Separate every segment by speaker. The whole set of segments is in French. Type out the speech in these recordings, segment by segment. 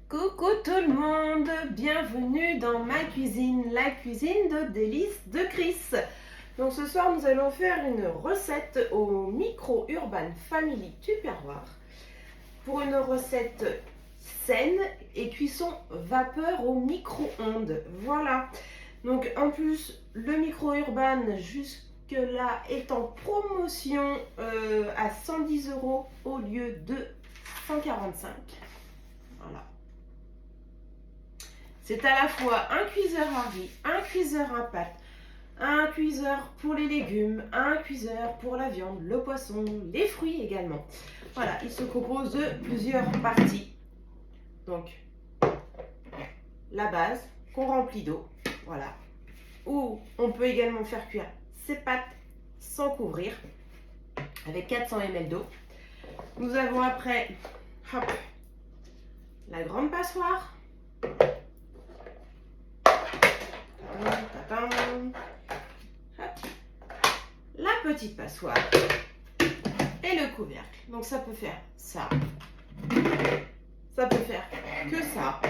Speaker 1: Coucou tout le monde, bienvenue dans ma cuisine, la cuisine de délices de Chris. Donc ce soir nous allons faire une recette au micro-urban family Tupperware pour une recette saine et cuisson vapeur au micro-ondes. Voilà, donc en plus le micro-urban jusque là est en promotion à 110 € au lieu de 145. Voilà. C'est à la fois un cuiseur à riz, un cuiseur à pâtes, un cuiseur pour les légumes, un cuiseur pour la viande, le poisson, les fruits également. Voilà, il se compose de plusieurs parties. Donc, la base qu'on remplit d'eau, voilà. Ou on peut également faire cuire ses pâtes sans couvrir avec 400 ml d'eau. Nous avons après, hop, la grande passoire. La petite passoire et le couvercle. Donc ça peut faire ça, ça peut faire que ça.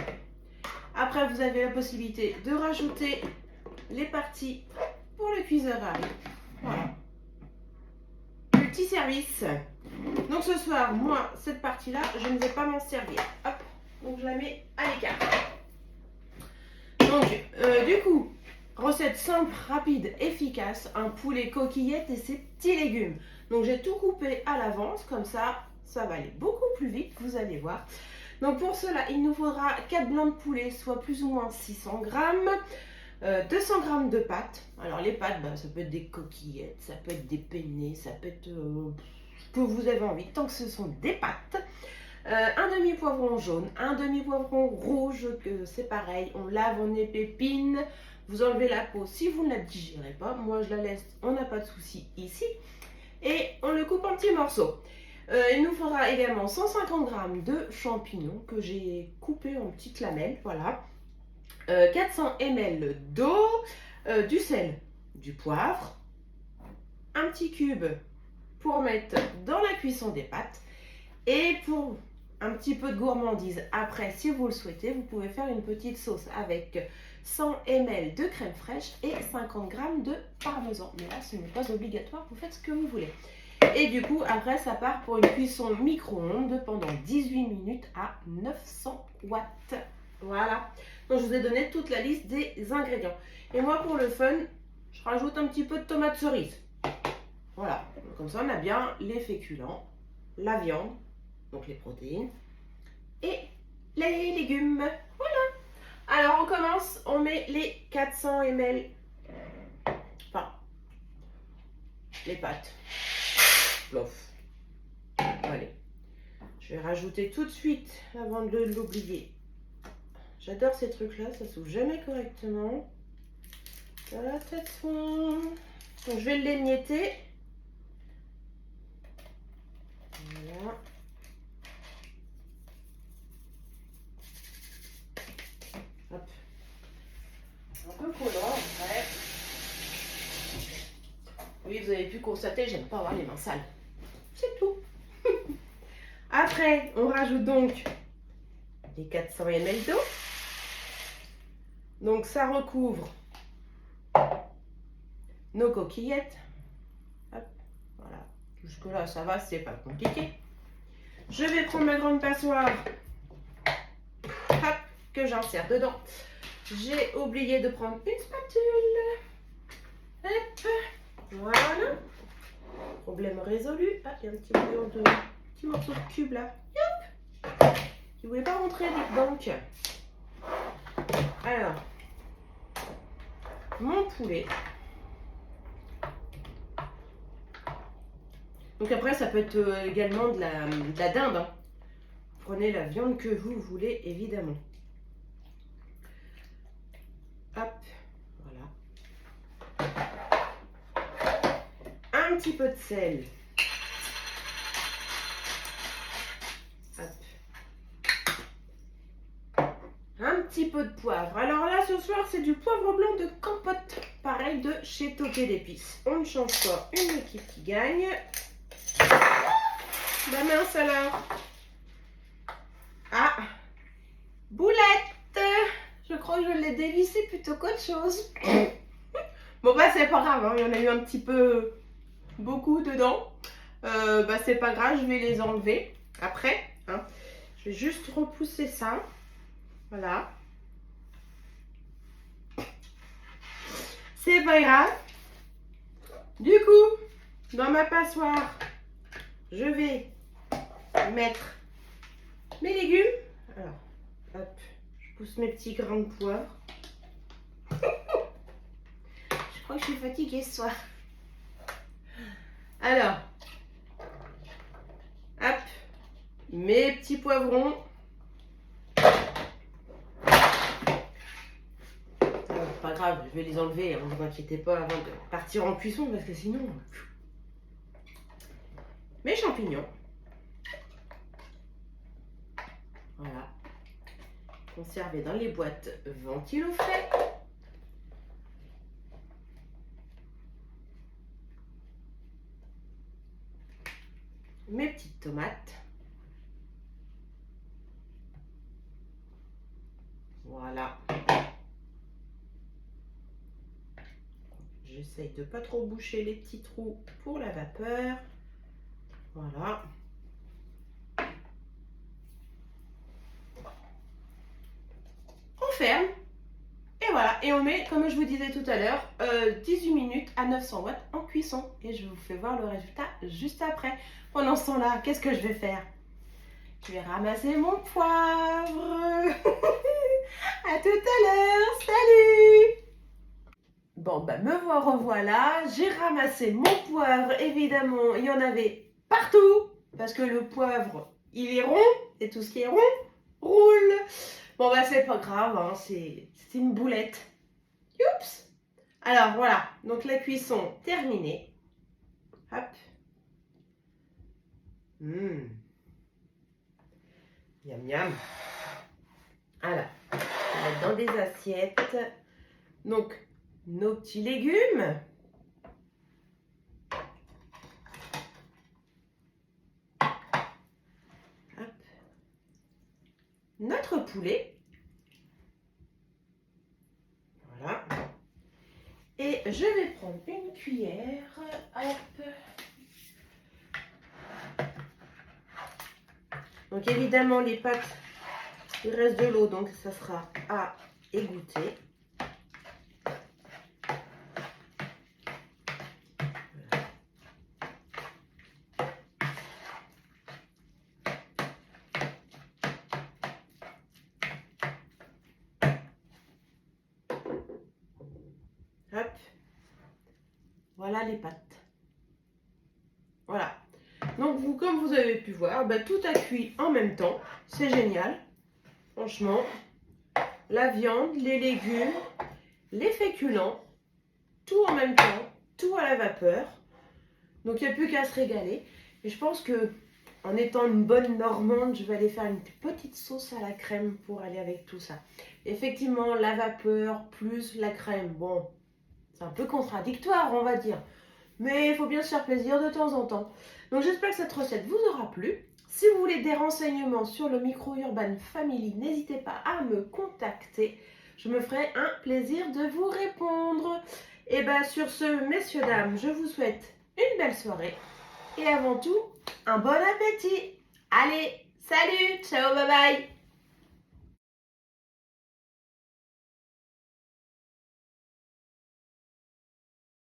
Speaker 1: Après vous avez la possibilité de rajouter les parties pour le cuiseur à riz. Voilà. Petit service. Donc ce soir, moi, cette partie-là, je ne vais pas m'en servir. Hop, donc je la mets à l'écart. Donc du coup, recette simple, rapide, efficace, un poulet coquillette et ses petits légumes. Donc j'ai tout coupé à l'avance, comme ça, ça va aller beaucoup plus vite, vous allez voir. Donc pour cela, il nous faudra 4 blancs de poulet, soit plus ou moins 600 grammes, 200 g de pâtes. Alors les pâtes, ça peut être des coquillettes, ça peut être des penne, ça peut être ce que vous avez envie, tant que ce sont des pâtes. Un demi-poivron jaune, un demi-poivron rouge, que c'est pareil, on lave, on épépine, vous enlevez la peau si vous ne la digérez pas, moi je la laisse, on n'a pas de souci ici, et on le coupe en petits morceaux. Il nous faudra également 150 g de champignons que j'ai coupés en petites lamelles, voilà, 400 ml d'eau, du sel, du poivre, un petit cube pour mettre dans la cuisson des pâtes, et pour un petit peu de gourmandise, après, si vous le souhaitez, vous pouvez faire une petite sauce avec 100 ml de crème fraîche et 50 g de parmesan. Mais là, ce n'est pas obligatoire, vous faites ce que vous voulez. Et du coup, après, ça part pour une cuisson micro-ondes pendant 18 minutes à 900 watts. Voilà. Donc, je vous ai donné toute la liste des ingrédients. Et moi, pour le fun, je rajoute un petit peu de tomate cerise. Voilà. Comme ça, on a bien les féculents, la viande, donc les protéines, et les légumes. Voilà. Alors on commence, on met les 400 ml, enfin, les pâtes. Plof. Allez. Je vais rajouter tout de suite, avant de l'oublier. J'adore ces trucs-là, ça s'ouvre jamais correctement. Voilà, donc je vais l'émietter. Voilà. Hop. Un peu collant après. Oui, vous avez pu constater, j'aime pas avoir les mains sales. C'est tout. Après, on rajoute donc les 400 ml d'eau. Donc ça recouvre nos coquillettes. Hop, voilà. Jusque là, ça va, c'est pas compliqué. Je vais prendre ma grande passoire. Hop, que j'insère dedans. J'ai oublié de prendre une spatule. Hop, voilà. Problème résolu. Ah, il y a un petit bouillon de petit morceau de cube là. Hop. Qui ne voulait pas rentrer donc. Alors, mon poulet. Donc après, ça peut être également de la dinde. Hein. Prenez la viande que vous voulez, évidemment. Hop, voilà. Un petit peu de sel. Hop. Un petit peu de poivre. Alors là, ce soir, c'est du poivre blanc de Campote. Pareil de chez Toqué d'épices. On ne change pas, une équipe qui gagne. La mince alors. Ah, crois que je l'ai dévissé plutôt qu'autre chose. Bon bah c'est pas grave, hein. Il y en a eu un petit peu beaucoup dedans. Bah c'est pas grave, je vais les enlever après. Hein. Je vais juste repousser ça. Voilà. C'est pas grave. Du coup, dans ma passoire, je vais mettre mes légumes. Alors, hop, je pousse mes petits grains de poivre. Je crois que je suis fatiguée ce soir. Alors, hop, mes petits poivrons. Pas grave, je vais les enlever, hein, ne vous inquiétez pas avant de partir en cuisson parce que sinon... Mes champignons. Voilà. Conservés dans les boîtes ventilo frais. Mes petites tomates. Voilà. J'essaye de pas trop boucher les petits trous pour la vapeur. Voilà. On ferme. Et voilà. Et on met, comme je vous disais tout à l'heure, 18 minutes à 900 watts en cuisson. Et je vous fais voir le résultat juste après. Pendant ce temps-là, qu'est-ce que je vais faire? Je vais ramasser mon poivre. À tout à l'heure. Salut! Bon, bah me revoilà. J'ai ramassé mon poivre. Évidemment, il y en avait partout. Parce que le poivre, il est rond. Et tout ce qui est rond, roule. Bon, bah c'est pas grave. Hein, c'est une boulette. Oups! Alors, voilà. Donc, la cuisson terminée. Hop. Miam, miam. Alors, on va mettre dans des assiettes. Donc, nos petits légumes. Hop. Notre poulet. Voilà. Et je vais prendre une cuillère. Hop. Donc évidemment, les pâtes, il reste de l'eau, donc ça sera à égoutter. Hop. Voilà les pâtes. Voilà. Donc vous, comme vous avez pu voir, bah, tout a cuit en même temps. C'est génial. Franchement, la viande, les légumes, les féculents, tout en même temps, tout à la vapeur. Donc il n'y a plus qu'à se régaler. Et je pense que en étant une bonne normande, je vais aller faire une petite sauce à la crème pour aller avec tout ça. Effectivement, la vapeur plus la crème, bon, c'est un peu contradictoire, on va dire. Mais il faut bien se faire plaisir de temps en temps. Donc j'espère que cette recette vous aura plu. Si vous voulez des renseignements sur le Micro Urban Family, n'hésitez pas à me contacter. Je me ferai un plaisir de vous répondre. Et bien sur ce, messieurs, dames, je vous souhaite une belle soirée. Et avant tout, un bon appétit. Allez, salut, ciao, bye bye.